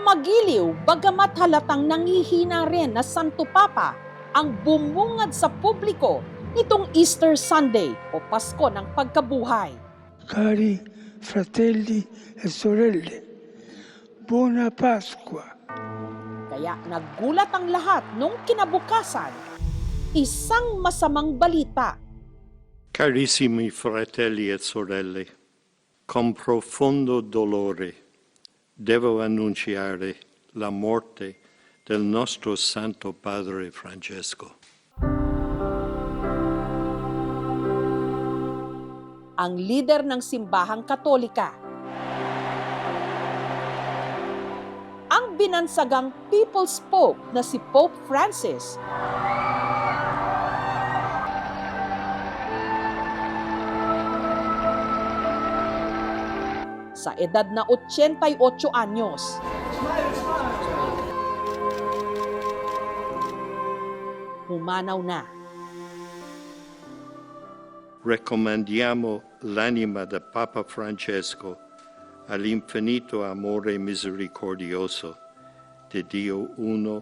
Magiliw bagamat halatang nanghihina rin na Santo Papa ang bumungad sa publiko nitong Easter Sunday o Pasko ng Pagkabuhay. Cari fratelli e sorelle, buona Pasqua. Kaya nagulat ang lahat nung kinabukasan. Isang masamang balita. Carissimi fratelli e sorelle, con profondo dolore devo annunciare la morte del nostro Santo Padre Francesco. Ang lider ng simbahang Katolika. Ang binansagang People's Pope na si Pope Francis. Sa edad na 88 anyos. Humanaw na. Raccomandiamo l'anima del Papa Francesco all'infinito amore misericordioso di Dio Uno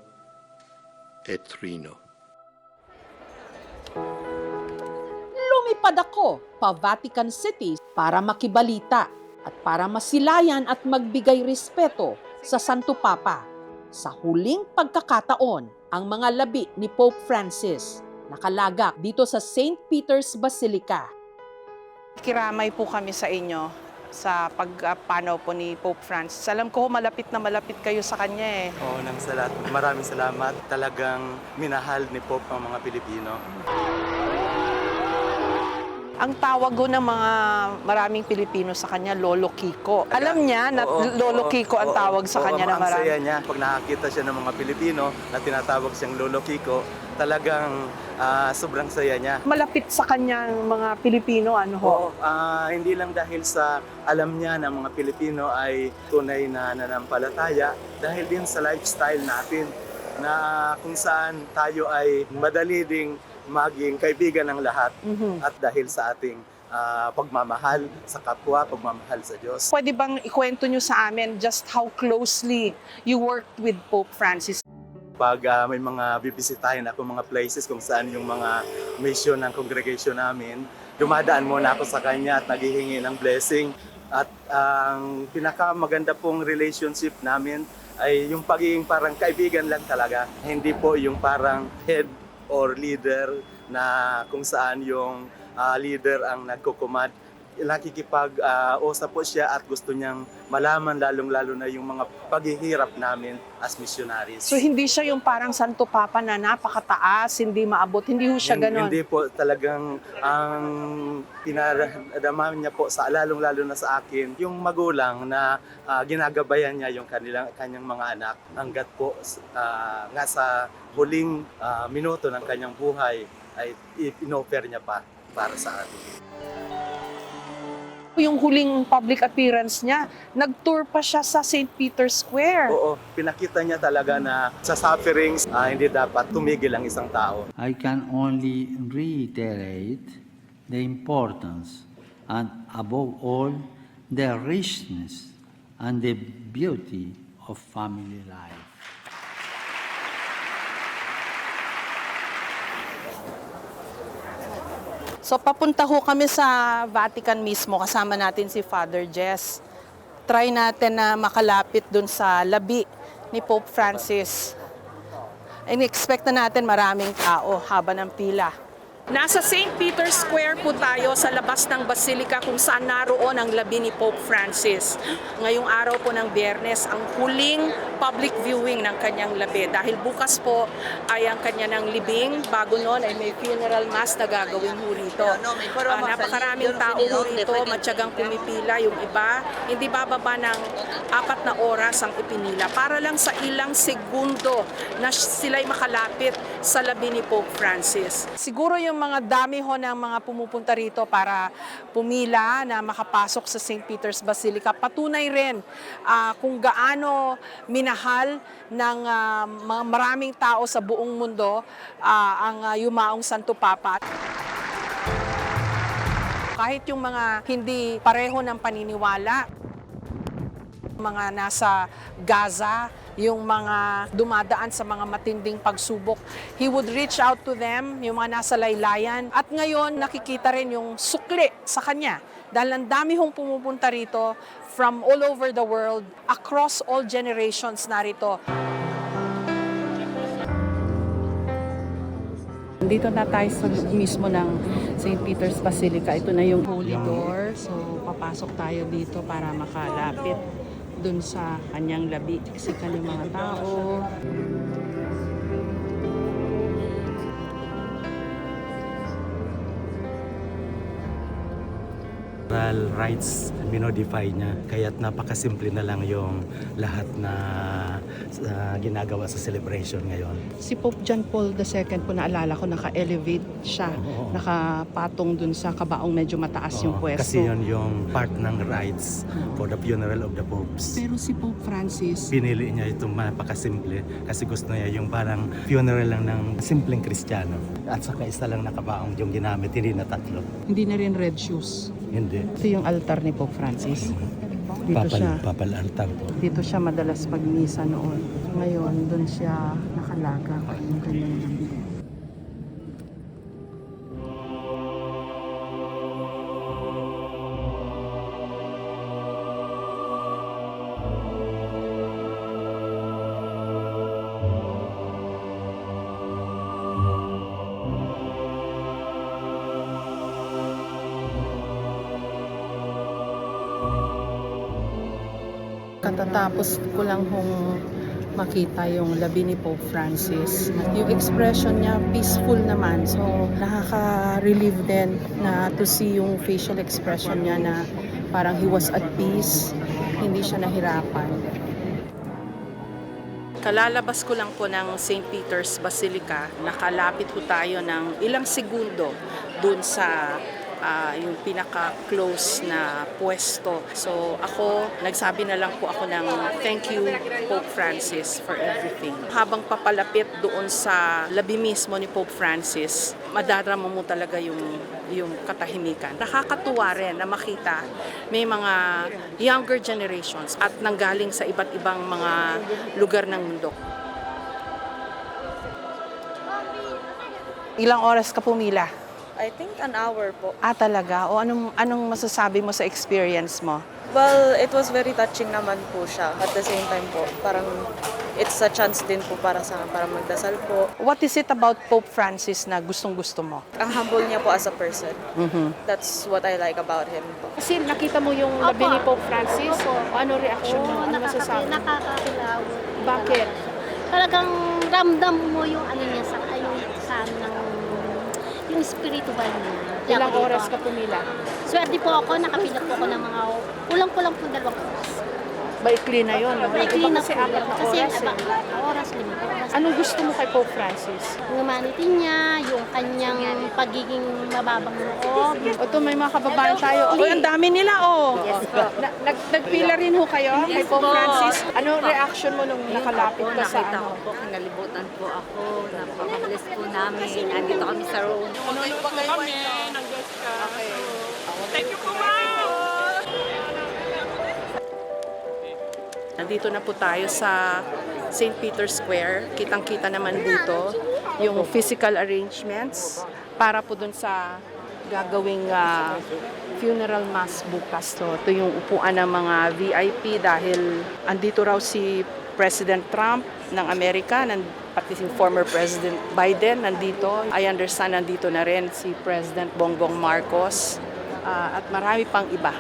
e Trino. Lumipad ako pa Vatican City para makibalita at para masilayan at magbigay respeto sa Santo Papa. Sa huling pagkakataon, ang mga labi ni Pope Francis nakalagak dito sa St. Peter's Basilica. Kiramay po kami sa inyo sa pagpanaw po ni Pope Francis. Alam ko malapit na malapit kayo sa kanya eh. Oo, nang salat. Maraming salamat. Talagang minahal ni Pope ang mga Pilipino. Ang tawag ko ng mga maraming Pilipino sa kanya, Lolo Kiko. Alam niya na Lolo Kiko ang tawag sa kanya na Ang marami. saya niya. Pag nakakita siya ng mga Pilipino na tinatawag siyang Lolo Kiko, talagang sobrang saya niya. Malapit sa kanya ang mga Pilipino, ano ho? Oo, hindi lang dahil sa alam niya na mga Pilipino ay tunay na nanampalataya, dahil din sa lifestyle natin na kung saan tayo ay madali ding maging kaibigan ng lahat at dahil sa ating pagmamahal sa kapwa, pagmamahal sa Diyos. Pwede bang ikwento nyo sa amin just how closely you worked with Pope Francis? Pag may mga bibisitahin ako mga places kung saan yung mga mission ng congregation namin, dumadaan muna ako sa kanya at naghihingi ng blessing. At ang pinakamaganda pong relationship namin ay yung pagiging parang kaibigan lang talaga. Hindi po yung parang head or leader na kung saan yung leader ang nagkukumand. Nakikipag-usap po siya at gusto niyang malaman lalong-lalo na yung mga paghihirap namin as missionaries. So hindi siya yung parang Santo Papa na napakataas, hindi maabot, hindi ho siya ganon. Hindi po, talagang ang pinadama niya po sa lalong-lalo na sa akin, yung magulang na ginagabayan niya yung kanyang mga anak hanggat po nga sa huling minuto ng kanyang buhay ay inofer niya pa para sa atin. Yung huling public appearance niya, nag-tour pa siya sa St. Peter's Square. Oo, pinakita niya talaga na sa sufferings, hindi dapat tumigil ang isang tao. I can only reiterate the importance and above all, the richness and the beauty of family life. So papunta ho kami sa Vatican mismo, kasama natin si Father Jess. Try natin na makalapit dun sa labi ni Pope Francis. In-expect na natin maraming tao haba ng pila. Nasa St. Peter's Square po tayo sa labas ng Basilica kung saan naroon ang labi ni Pope Francis. Ngayong araw po ng Biyernes, ang huling public viewing ng kanyang labi. Dahil bukas po ay ang kanya ng libing, bago noon ay may funeral mass na gagawin ho rito. Napakaraming tao ho rito, matyagang pumipila. Yung iba, hindi bababa ng 4 na oras ang ipinila para lang sa ilang segundo na sila'y makalapit sa labi ni Pope Francis. Siguro yung mga dami ho ng mga pumupunta rito para pumila na makapasok sa St. Peter's Basilica, patunay rin kung gaano minahal ng maraming tao sa buong mundo ang yumaong Santo Papa. Kahit yung mga hindi pareho ng paniniwala, mga nasa Gaza, yung mga dumadaan sa mga matinding pagsubok. He would reach out to them, yung mga nasa laylayan. At ngayon, nakikita rin yung sukli sa kanya. Dahil ang dami hong pumupunta rito from all over the world, across all generations narito. Dito na tayo sa mismo ng St. Peter's Basilica. Ito na yung holy door. So, papasok tayo dito para makalapit dun sa kanyang labi. Siksikan yung mga tao. Moral rights, minodify niya. Kaya't napakasimple na lang yung lahat na ginagawa sa celebration ngayon. Si Pope John Paul II po, naalala ko, naka-elevate siya. Oo. Nakapatong dun sa kabaong medyo mataas yung Oo, pwesto. kasi yun yung part ng rights for the funeral of the popes. Pero si Pope Francis, Pinili niya itong napakasimple kasi gusto niya yung parang funeral lang ng simpleng Kristiyano. At saka isa lang na kabaong yung ginamit, hindi na tatlo. hindi na rin red shoes. Hindi. Ito yung altar ni Pope Francis. Dito siya. Papal altar po. Dito siya madalas magmisa noon. Ngayon, doon siya nakalaga yung kanyang labi. Katatapos ko lang hong makita yung labi ni Pope Francis. Yung expression niya, peaceful naman. So, nakaka-relieve din na to see yung facial expression niya na parang he was at peace, hindi siya nahirapan. Kalalabas ko lang po ng St. Peter's Basilica. Nakalapit po tayo ng ilang segundo dun sa yung pinaka-close na pwesto. So ako, nagsabi na lang po ako ng thank you Pope Francis for everything. Habang papalapit doon sa labi mismo ni Pope Francis, madarama mo talaga yung katahimikan. Nakakatuwa rin na makita may mga younger generations at nanggaling sa iba't ibang mga lugar ng mundo. Ilang oras ka pumila? I think an hour po. Ah, talaga? O anong masasabi mo sa experience mo? Well, it was very touching naman po siya. At the same time po, parang it's a chance din po para magdasal po. What is it about Pope Francis na gustong-gusto mo? Ang humble niya po as a person. That's what I like about him po. Kasi nakita mo yung labi ni Pope Francis, so ano reaction mo? Ano masasabi? Nakakakilaw. Bakit? Talagang ramdam mo yung ano niya sa yung spiritual niya. Ilang oras ka pumila? Swerte po ako, nakapila po ako ng mga kulang-kulang po 2 oras. Maikli na yun. No? Maikli Iba na kasi po 4 yun. na Kasi oras. oras, 5 oras. Anong gusto mo kay Pope Francis? Yung humanity niya, yung kanyang pagiging mababang loob. O ito, may mga kababayan tayo. Uy, ang dami nila, oh! Yes po. Nagpila rin ho kayo kay Pope Francis. Anong reaction mo nung nakalapit ka sa Nakita ano? ko po, kinalibutan po ako. Napaka-bless po namin. Andito kami sa room. Nandito na po tayo sa St. Peter's Square. Kitang-kita naman dito yung physical arrangements para po dun sa gagawing funeral mass bukas. So, ito yung upuan ng mga VIP dahil andito raw si President Trump ng Amerika, pati si former President Biden nandito. I understand nandito na rin si President Bongbong Marcos at marami pang iba.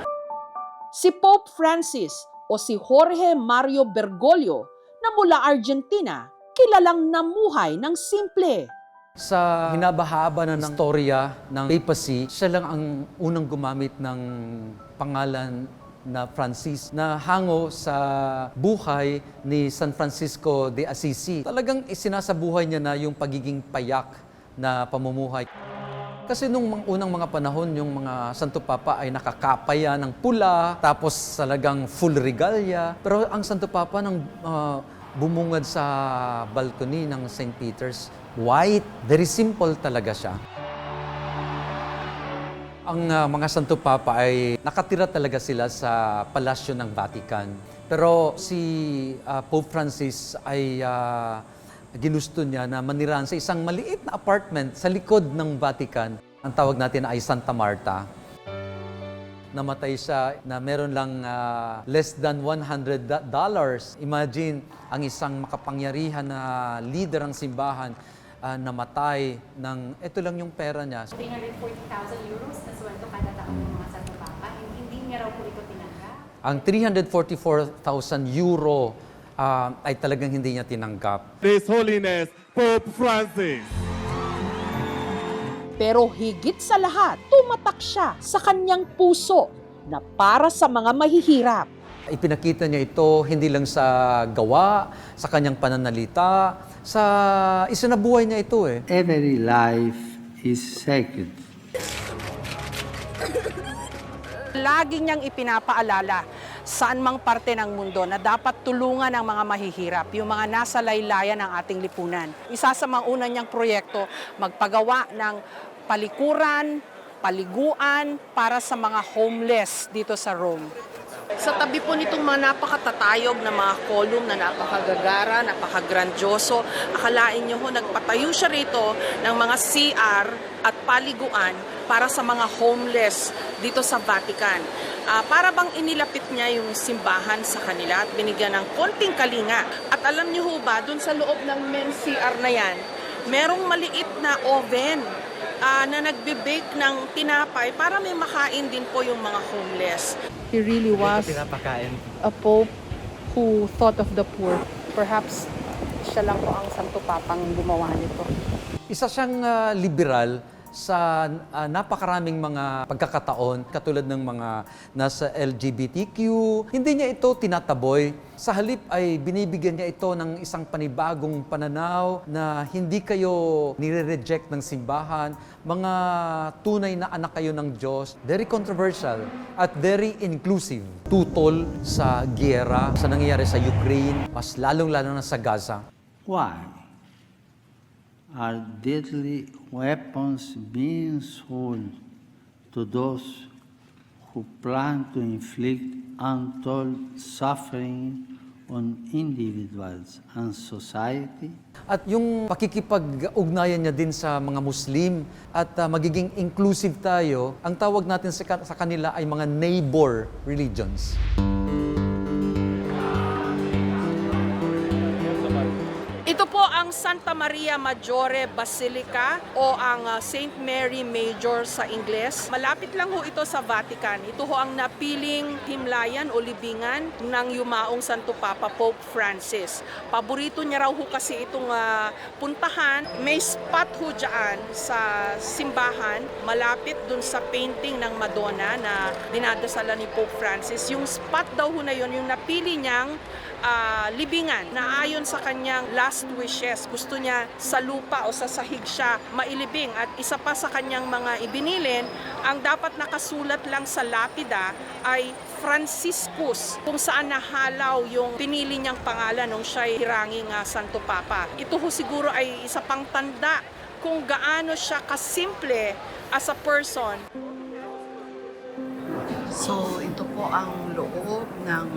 Si Pope Francis o si Jorge Mario Bergoglio na mula Argentina, kilalang namuhay ng simple. Sa hinabahaba na ng storya ng papacy, siya lang ang unang gumamit ng pangalan na Francis na hango sa buhay ni San Francisco de Assisi. Talagang isinasabuhay niya na yung pagiging payak na pamumuhay. Kasi nung unang mga panahon, yung mga Santo Papa ay nakakapaya ng pula, tapos talagang full regalia. Pero ang Santo Papa nang bumungad sa balcony ng St. Peter's, white, very simple talaga siya. Ang mga Santo Papa ay nakatira talaga sila sa palasyo ng Vatican. Pero si Pope Francis ay ginusto niya na manirahan sa isang maliit na apartment sa likod ng Vatican. Ang tawag natin ay Santa Marta. Namatay siya na meron lang less than $100. Imagine, ang isang makapangyarihan na leader ng simbahan namatay ng, ito lang yung pera niya. 340,000 euros na sweldo kada taon ng mga Santo Papa. Hindi niya raw po ito tinanggap. Ang 344,000 euro ay talagang hindi niya tinanggap. His Holiness Pope Francis. Pero higit sa lahat, tumatak siya sa kanyang puso na para sa mga mahihirap. Ipinakita niya ito hindi lang sa gawa, sa kanyang pananalita, sa isinabuhay niya ito eh. Every life is sacred. Lagi niyang ipinapaalala saan mang parte ng mundo na dapat tulungan ang mga mahihirap, yung mga nasa laylayan ng ating lipunan. Isa sa mga una niyang proyekto, magpagawa ng palikuran, paliguan para sa mga homeless dito sa Rome. Sa tabi po nitong mga napakatatayog na mga column na napakagagara, napakagrandyoso, akalain niyo ho, nagpatayo siya rito ng mga CR at paliguan para sa mga homeless dito sa Vatican. Para bang inilapit niya yung simbahan sa kanila at binigyan ng konting kalinga. At alam niyo ho ba, dun sa loob ng men's CR na yan, merong maliit na oven na nagbe-bake ng tinapay para may makain din po yung mga homeless. He really was a pope who thought of the poor. Perhaps siya lang po ang Santo Papang gumawa nito. Isa siyang liberal sa napakaraming mga pagkakataon, katulad ng mga nasa LGBTQ. Hindi niya ito tinataboy. Sa halip ay binibigyan niya ito ng isang panibagong pananaw na hindi kayo nire-reject ng simbahan. Mga tunay na anak kayo ng Diyos. Very controversial at very inclusive. Tutol sa giyera, sa nangyayari sa Ukraine, mas lalong-lalo na sa Gaza. Why are deadly weapons being sold to those who plan to inflict untold suffering on individuals and society? At yung pakikipag-ugnayan niya din sa mga Muslim at magiging inclusive tayo, ang tawag natin sa kanila ay mga neighbor religions. Ito po ang Santa Maria Maggiore Basilica o ang St. Mary Major sa Ingles. Malapit lang ho ito sa Vatican. Ito ho ang napiling himlayan o libingan ng yumaong Santo Papa Pope Francis. Paborito niya raw ho kasi itong puntahan. May spot ho dyan sa simbahan, malapit dun sa painting ng Madonna na dinadasalan ni Pope Francis. Yung spot daw ho na yun, yung napili niyang libingan na ayon sa kanyang last wishes. Gusto niya sa lupa o sa sahig siya mailibing. At isa pa sa kanyang mga ibinilin, ang dapat nakasulat lang sa lapida ay Franciscus, kung saan nahalaw yung pinili niyang pangalan nung siya'y hiranging Santo Papa. Ito ho siguro ay isa pang tanda kung gaano siya kasimple as a person. So, ito po ang loob ng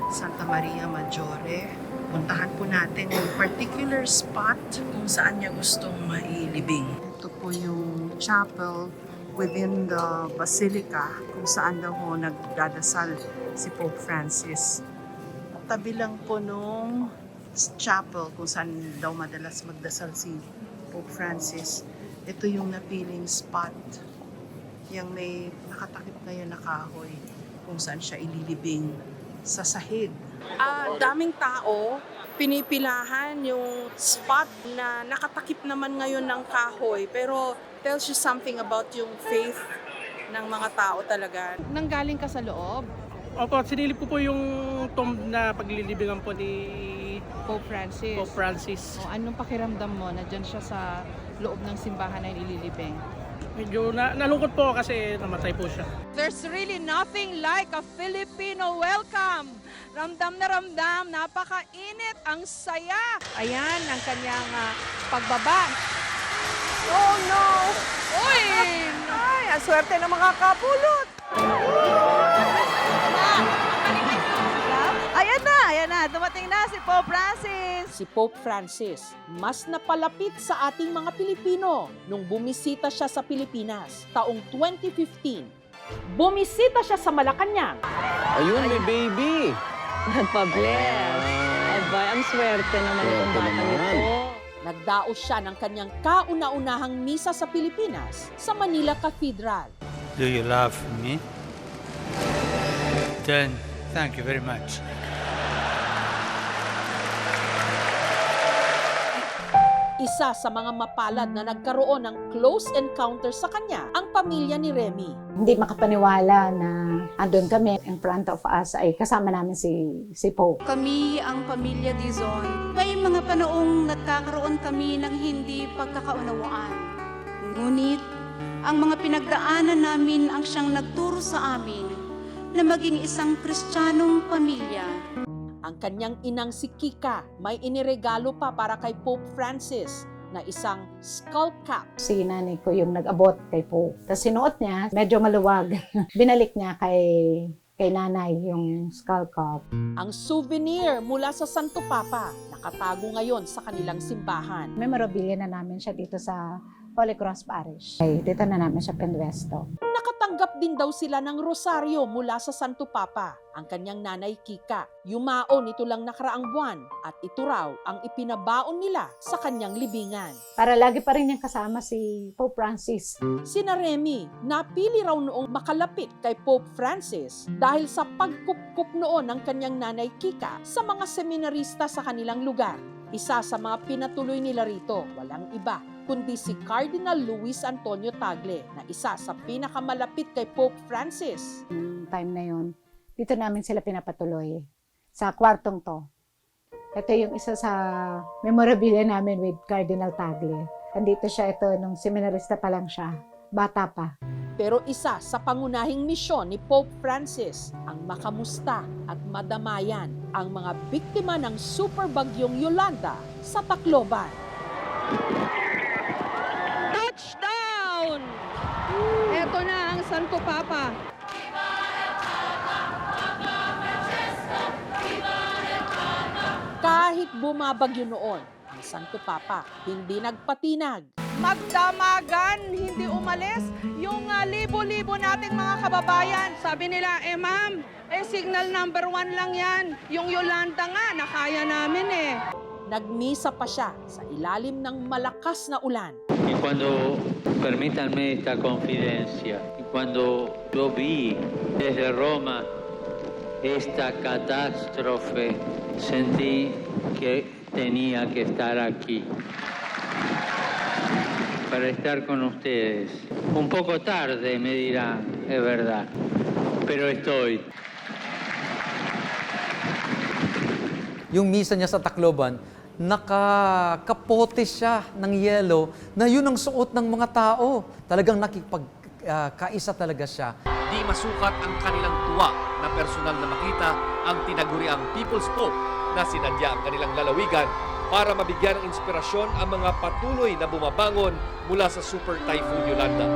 Santa Maria Maggiore. Puntahan po natin yung particular spot kung saan niya gustong mailibing. Ito po yung chapel within the basilica kung saan daw ho nagdadasal si Pope Francis. Tabi lang po nung chapel kung saan daw madalas magdasal si Pope Francis. Ito yung napiling spot. Yung may nakatakip ngayon na kahoy kung saan siya ililibing sa sahig. Daming tao, pinipilahan yung spot na nakatakip naman ngayon ng kahoy, pero tells you something about yung faith ng mga tao talaga. Nanggaling ka sa loob? Opo, sinilip ko po yung tomb na paglilibingan po ni Pope Francis. Pope Francis. O, anong pakiramdam mo na dyan siya sa loob ng simbahan na ililibing? Medyo nalungkot po kasi namatay po siya. There's really nothing like a Filipino welcome. Ramdam na ramdam, napakainit, ang saya. Ayan ang kanyang pagbaba. Oh no! Uy! Ay, ang swerte ng mga kapulot! Ay, Ayan na, dumating na si Pope Francis. Si Pope Francis mas napalapit sa ating mga Pilipino nung bumisita siya sa Pilipinas taong 2015. Bumisita siya sa Malacanang. Ayun, may baby. Nagpa-bless. Aba, ang swerte naman itong bata nito. Nagdaos siya ng kanyang kauna-unahang misa sa Pilipinas sa Manila Cathedral. Do you love me? Then, thank you very much. Isa sa mga mapalad na nagkaroon ng close encounter sa kanya ang pamilya ni Remy. Hindi makapaniwala na andun kami in front of us ay kasama namin si Pope. Kami ang pamilya Dizon. May mga panoong nagkakaroon kami ng hindi pagkakaunawaan. Ngunit, ang mga pinagdaanan namin ang siyang nagturo sa amin na maging isang Kristiyanong pamilya. Ang kanyang inang si Kika may iniregalo pa para kay Pope Francis na isang skull cap. Si nanay ko yung nag-abot kay Pope. Tapos sinuot niya, medyo maluwag. Binalik niya kay nanay yung skull cap. Ang souvenir mula sa Santo Papa nakatago ngayon sa kanilang simbahan. Memorabilia na namin siya dito sa Holy Cross Parish. Ay, dito na namin siya pinwesto. Nakatanggap din daw sila ng rosaryo mula sa Santo Papa. Ang kanyang nanay Kika, yumao nito lang nakaraang buwan at ito raw ang ipinabaon nila sa kanyang libingan. Para lagi pa rin niyang kasama si Pope Francis. Sina Remy, napili raw noong makalapit kay Pope Francis dahil sa pagkupkup noon ng kanyang nanay Kika sa mga seminarista sa kanilang lugar. Isa sa mga pinatuloy nila rito, walang iba kundi si Cardinal Luis Antonio Tagle na isa sa pinakamalapit kay Pope Francis. Time na yon, dito namin sila pinapatuloy sa kwartong to. Ito yung isa sa memorabilia namin with Cardinal Tagle. Andito siya, ito nung seminarista pa lang siya, bata pa. Pero isa sa pangunahing misyon ni Pope Francis ang makamusta at madamayan ang mga biktima ng super bagyong Yolanda sa Tacloban. Touchdown! Eto na ang Santo Papa. Kahit bumabagyo noon, ang Santo Papa hindi nagpatinag. Magdamagan, hindi umalis yung libo-libo nating mga kababayan. Sabi nila, ma'am, signal number 1 lang yan. Yung Yolanda nga, nakaya namin Nagmisa pa siya sa ilalim ng malakas na ulan. Y cuando, permítanme esta confidencia, y cuando yo vi desde Roma esta catástrofe, sentí que tenía que estar aquí para estar con ustedes. Un poco tarde, me dirán, es verdad, pero estoy. Yung misa niya sa Tacloban, nakakapote siya ng yelo na yun ang suot ng mga tao. Talagang nakipagkaisa talaga siya. Di masukat ang kanilang tuwa na personal na makita ang tinaguriang People's Pope na sinadya ang kanilang lalawigan para mabigyan ng inspirasyon ang mga patuloy na bumabangon mula sa Super Typhoon Yolanda.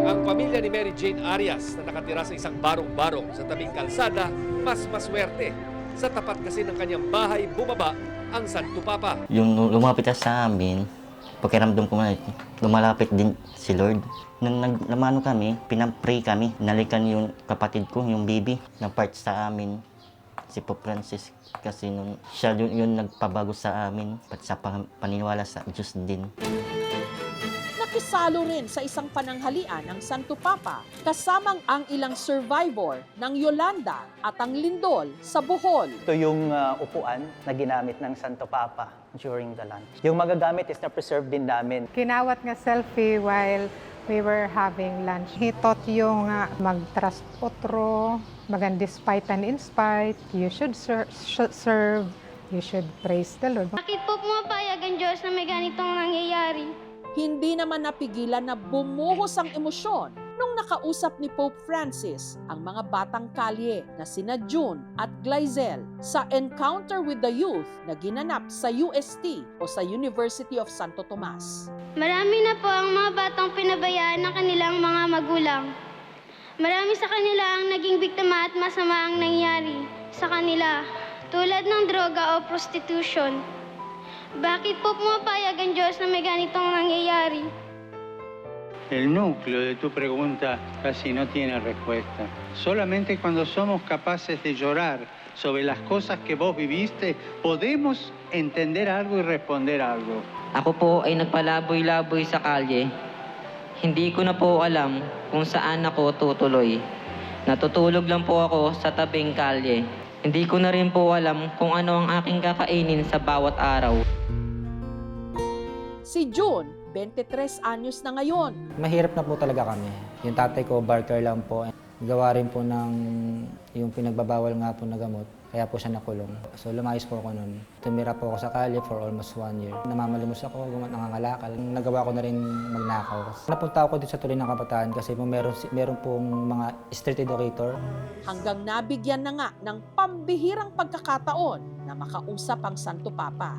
Ang pamilya ni Mary Jane Arias na nakatira sa isang barong-barong sa tabing kalsada, mas maswerte. Sa tapat kasi ng kanyang bahay, bumaba ang Santo Papa. Yung lumapit sa amin, pakiramdam ko na lumalapit din si Lord. Nung naglamano kami, pinapray kami. Nalikan yung kapatid ko, yung baby, na part sa amin. Si Pope Francis kasi siya yung nagpabago sa amin at sa paniniwala sa Diyos din. Nakisalo rin sa isang pananghalian ng Santo Papa kasamang ang ilang survivor ng Yolanda at ang lindol sa Bohol. Ito yung upuan na ginamit ng Santo Papa during the lunch. Yung magagamit is na-preserve din namin. Kinawat nga selfie while we were having lunch. He taught yung mag-trust otro, despite and in spite, you should serve, you should praise the Lord. Bakit po pumapayag ang Diyos na may ganitong nangyayari? Hindi naman napigilan na bumuhos ang emosyon nung nakausap ni Pope Francis ang mga batang kalye na sina June at Glyzel sa Encounter with the Youth na ginanap sa UST o sa University of Santo Tomas. Marami na po ang mga batang pinabayaan ng kanilang mga magulang. Marami sa kanila ang naging biktima at masama ang nangyari sa kanila. tulad ng droga o prostitution. Bakit po pumapayag ang Diyos na may ganitong nangyayari? El núcleo de tu pregunta casi no tiene respuesta. Solamente cuando somos capaces de llorar sobre las cosas que vos viviste, podemos entender algo y responder algo. Ako po ay nagpalaboy-laboy sa kalye. Hindi ko na po alam kung saan ako tutuloy. Natutulog lang po ako sa tabing kalye. Hindi ko na rin po alam kung ano ang aking kakainin sa bawat araw. Si June, 23 anyos na ngayon. Mahirap na po talaga kami. Yung tatay ko, barker lang po. Gawa rin po ng yung pinagbabawal nga po na gamot. Kaya po siya nakulong. So lumayos po ako noon. Tumira po ako sa kalye for almost 1 year. Namamalimos ako, nangangalakal. Nagawa ko na rin magnakaw. Napunta ako dito sa Tuloy ng Kabataan kasi meron pong mga street educator. Hanggang nabigyan na nga ng pambihirang pagkakataon na makausap ang Santo Papa.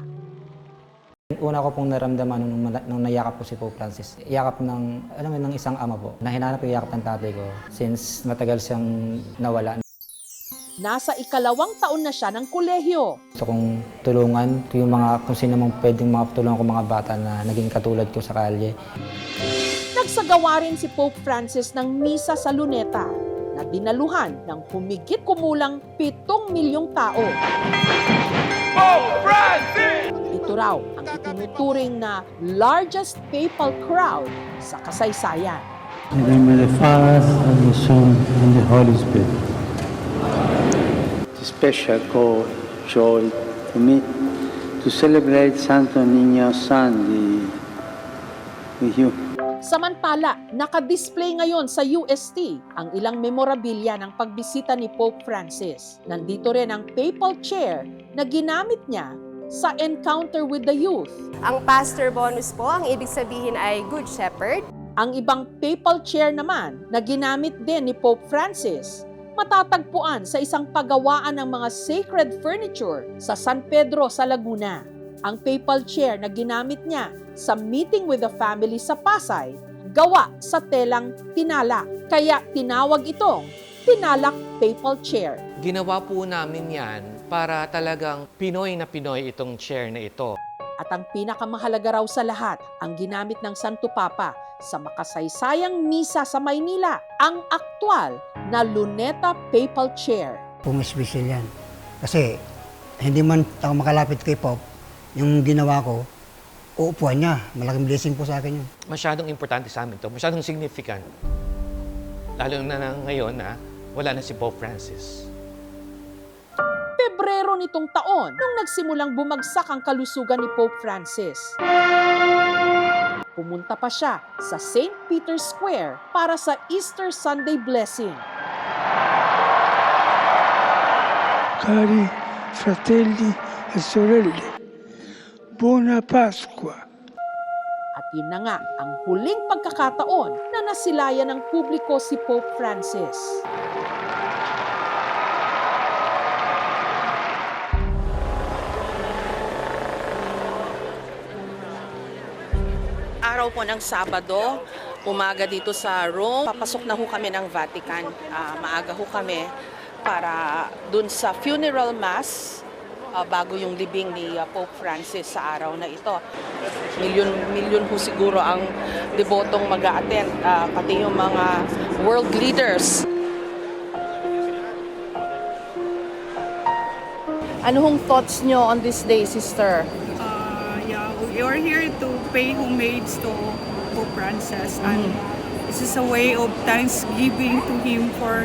Una ko pong naramdaman nung nayakap ko si Pope Francis. Yakap ng isang ama po. Nahinanap yung yakap ng tatay ko since matagal siyang nawala. Nasa 2nd taon na siya ng kolehiyo. Gusto kong tulungan kung sino mang pwedeng makatulungan ko mga bata na naging katulad ko sa kalye. Nagsagawa rin si Pope Francis ng misa sa Luneta na dinaluhan ng humigit kumulang 7 milyong tao. Pope Francis! Ito raw ang itinuturing na largest papal crowd sa kasaysayan. In the name of the Father, and the Son, and the Holy Spirit. It's a special joy to me to celebrate Santo Niño Sunday with you. Samantala, naka-display ngayon sa UST ang ilang memorabilia ng pagbisita ni Pope Francis. Nandito rin ang papal chair na ginamit niya sa encounter with the youth. Ang pastor bonus po, ang ibig sabihin ay Good Shepherd. Ang ibang papal chair naman na ginamit din ni Pope Francis, matatagpuan sa isang pagawaan ng mga sacred furniture sa San Pedro sa Laguna. Ang papal chair na ginamit niya sa meeting with the family sa Pasay, gawa sa telang tinala. Kaya tinawag itong tinalak papal chair. Ginawa po namin yan para talagang Pinoy na Pinoy itong chair na ito. At ang pinakamahalaga raw sa lahat, ang ginamit ng Santo Papa sa makasaysayang misa sa Maynila, ang aktwal na Luneta Papal Chair. Pumispesyal yan. Kasi hindi man ako makalapit kay Pope, yung ginawa ko, uupuan niya. Malaking blessing po sa akin yun. Masyadong importante sa amin ito, masyadong significant. Lalo na ngayon na wala na si Pope Francis. Pebrero nitong taon, nung nagsimulang bumagsak ang kalusugan ni Pope Francis. Pumunta pa siya sa St. Peter's Square para sa Easter Sunday blessing. Cari fratelli e sorelle, buona Pasqua. At yun na nga ang huling pagkakataon na nasilayan ng publiko si Pope Francis. Araw po ng Sabado, umaga dito sa Rome. Papasok na ho kami ng Vatican. Maaga ho kami para dun sa funeral mass bago yung libing ni Pope Francis sa araw na ito. Milyon ho siguro ang debotong mag-a-attend, pati yung mga world leaders. Ano hong thoughts nyo on this day, sister? We are here to pay homage to Pope Francis, and this is a way of thanksgiving to him for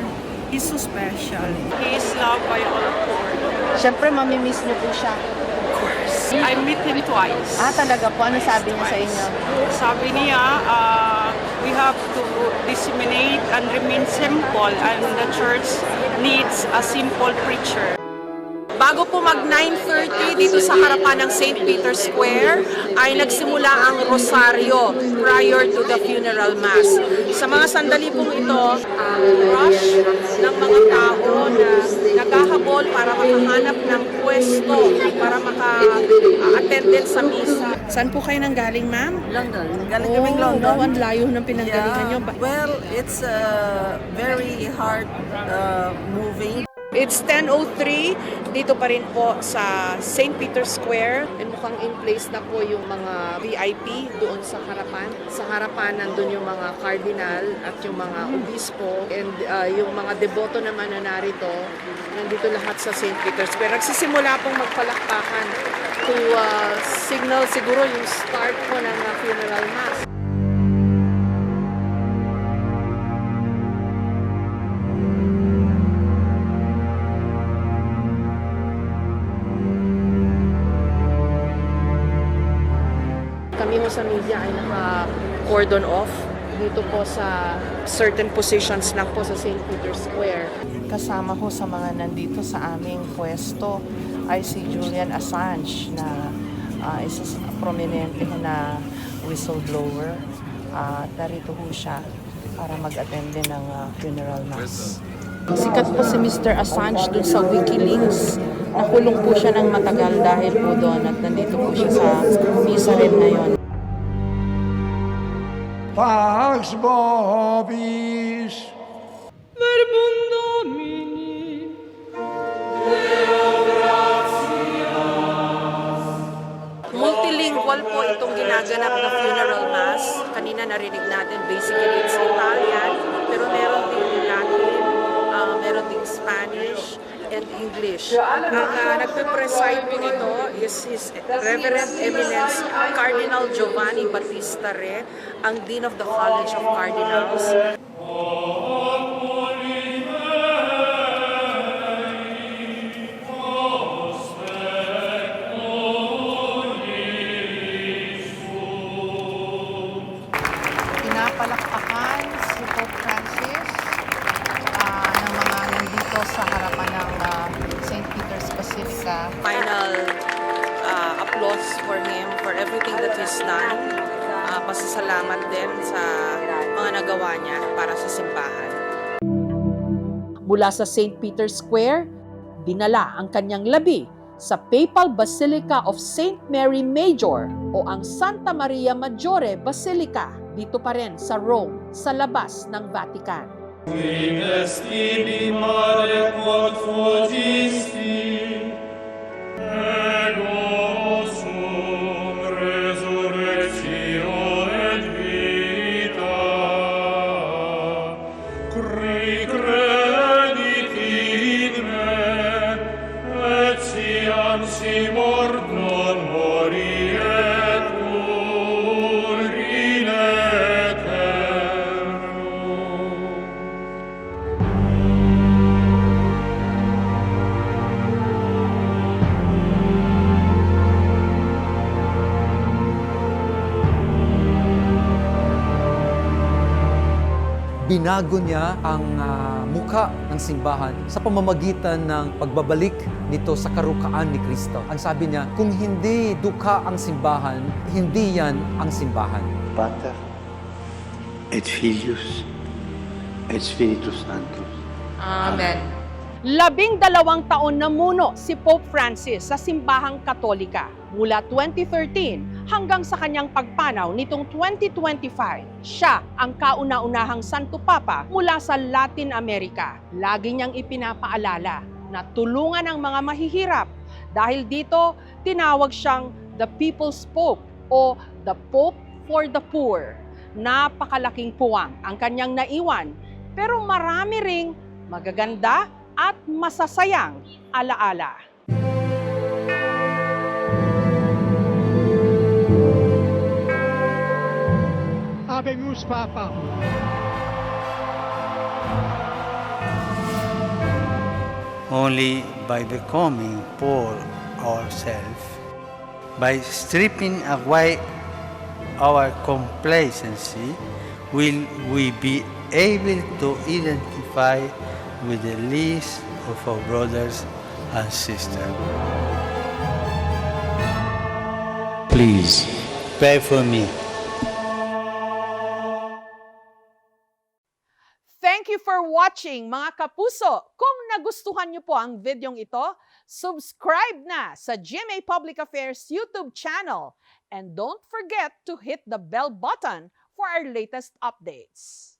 he's so special. He is loved by all poor. Siyempre, mamimiss niyo po siya. Of course. I met him twice. Talaga po? Ano sabi niya sa inyo? Sabi niya, we have to disseminate and remain simple, and the church needs a simple preacher. Bago po mag 9:30 dito sa harapan ng St. Peter's Square ay nagsimula ang rosaryo prior to the funeral mass. Sa mga sandali pong ito, rush ng mga tao na naghahabol para makahanap ng pwesto para maka-attend din sa misa. Saan po kayo nang galing, ma'am? London. Galing kaming London. Ang layo ng pinanggalingan nyo. Well, it's very hard moving. It's 10:03 dito pa rin po sa St. Peter's Square. And mukhang in place na po yung mga VIP doon sa harapan. Sa harapan nandun yung mga cardinal at yung mga obispo. And yung mga deboto naman na narito, nandito lahat sa St. Peter's Square. Nagsisimula pong magpalakpakan to signal siguro yung start po ng funeral mass. Kami ho sa media ay naka-cordon off dito po sa certain positions lang po sa St. Peter's Square. Kasama ho sa mga nandito sa aming pwesto ay si Julian Assange na isa sa prominente na whistleblower. Narito ho siya para mag-attend din ng funeral mass. Sikat po si Mr. Assange dun sa WikiLeaks. Nakulong po siya ng matagal dahil po doon at nandito po siya sa misa rin ngayon. Pax Vobis. Verbum Domini. Multilingual po itong ginaganap na funeral mass. Kanina narinig natin, basically it's Italian, pero meron din Latin, meron din Spanish, and English. Ang nagpe-preside po nito is His Reverend Eminence Cardinal Giovanni Battista Re, ang Dean of the College of Cardinals. Pinapalakpakan si Pope Francis ng mga nandito sa harapan ng St. Peter's Basilica. Final applause for him for everything that he's done. Pasasalamat din sa mga nagawa niya para sa simbahan. Mula sa St. Peter's Square, dinala ang kanyang labi sa Papal Basilica of St. Mary Major o ang Santa Maria Maggiore Basilica dito pa rin sa Rome, sa labas ng Vatican. Binago niya ang muka ng simbahan sa pamamagitan ng pagbabalik nito sa karukaan ni Kristo. Ang sabi niya, kung hindi dukha ang simbahan, hindi yan ang simbahan. Pater, et Filius, et Spiritus Sanctus. Amen. 12 taon na muno si Pope Francis sa simbahang Katolika mula 2013 hanggang sa kanyang pagpanaw nitong 2025. Siya ang kauna-unahang Santo Papa mula sa Latin America. Lagi niyang ipinapaalala na tulungan ang mga mahihirap. Dahil dito, tinawag siyang the People's Pope o the Pope for the Poor. Napakalaking puwang ang kanyang naiwan, pero marami ring magaganda at masasayang alaala. Habemus Papa. Only by becoming poor ourselves, by stripping away our complacency, will we be able to identify with the least of our brothers and sisters. Please pray for me. Thank you for watching, mga kapuso. Kung nagustuhan niyo po ang videong ito, subscribe na sa GMA Public Affairs YouTube channel. And don't forget to hit the bell button for our latest updates.